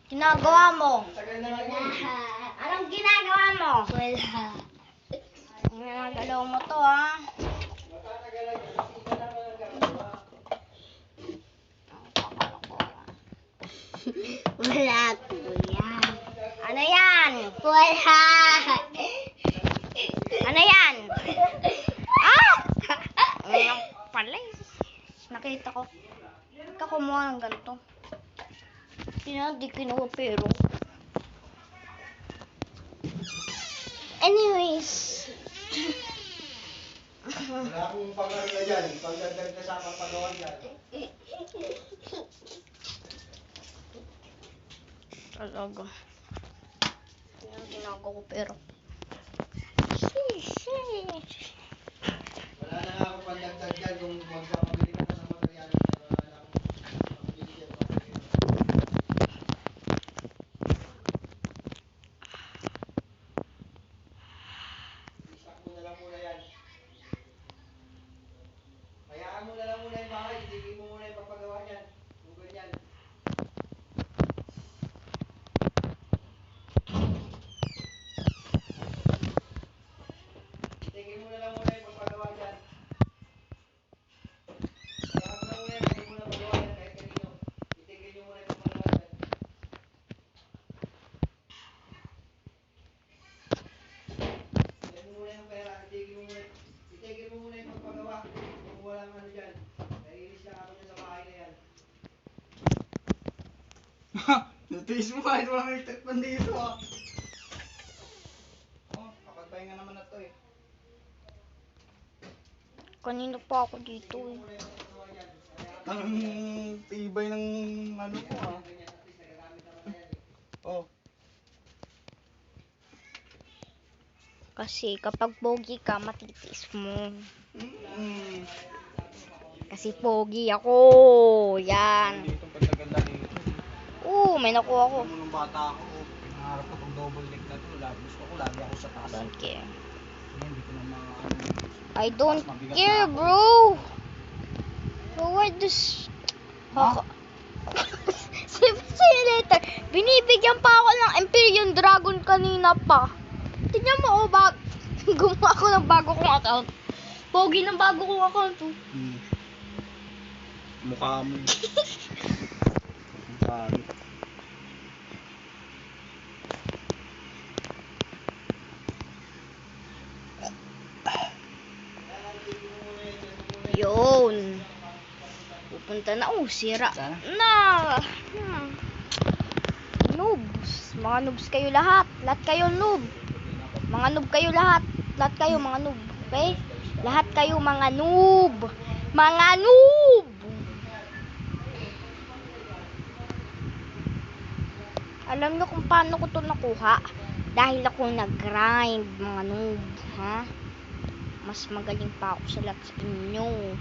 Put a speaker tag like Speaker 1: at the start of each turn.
Speaker 1: Ginagawa mo?
Speaker 2: Wala.
Speaker 1: Anong ginagawa mo?
Speaker 2: Wala.
Speaker 1: Ginagalaw mo to, ha?
Speaker 2: Wala, kuya.
Speaker 1: Ano yan?
Speaker 2: Wala.
Speaker 1: Ano yan? Ah! Ano pala eh. Nakita ko. Ikaw kumuha ng ganito. Di kinuha pero.
Speaker 2: Anyways.
Speaker 3: Wala akong pag-arga dyan. Pagdagdag ka sa kapagawa dyan.
Speaker 1: Talaga. Ginagawa ko pero.
Speaker 3: Wala na nga akong pagdagdag dyan kung magpapabili ka na ng material. Wala na akong pagpapabili dyan. Isak mo na lang muna yan. Hayaan mo na lang muna yung bahay. Itigil mo muna yung pagpagawa niyan. Kung ganyan. Itigil mo na lang muna yung pagpagawa niyan. Hayaan mo na muna yan. Itigil mo na paggawa yan kahit kanino. Itigil nyo muna yung pagpagawa niyan. Itigil mo muna yung pera. Itigil mo muna yung pagpagawa. Kung walang ano dyan. Naiinis na ako dyan sa bahay na yan. Natiis mo kahit walang electric pan dito ah. Oh, kapagpahinga naman na to eh.
Speaker 1: Kanina pa ako dito eh.
Speaker 3: Ang tibay ng ano ko ah. Oh.
Speaker 1: Kasi kapag pogi ka, matitis mo. Kasi pogi ako. Yan.
Speaker 3: Dito pagkaganda dito.
Speaker 1: May nakuha ko.
Speaker 3: Alam mo nung bata ako, nangarap ko itong double deck na to. Gusto ko lagi ako sa taas.
Speaker 1: Don't care.
Speaker 3: Hindi ko na
Speaker 1: I don't care, bro. Bro, what this?
Speaker 3: Ha?
Speaker 1: Simulator. Binibigyan pa ako ng Empyrean Dragon kanina pa. Tingnan mo, gumawa ako ng bago kong account. Pogi ng bago kong account.
Speaker 3: Mukha mo. Mukha mo.
Speaker 1: Yun. Pupunta na. Sira.
Speaker 3: Sana?
Speaker 1: Na. Noobs. Mga noobs kayo lahat. Lahat kayo noob. Mga noob kayo lahat. Lahat kayo mga noob. Okay? Lahat kayo mga noob. Mga noob! Alam nyo kung paano ko to nakuha? Dahil ako nag-grind, mga noob. Ha? Mas magaling pa ako sa lahat sa inyo.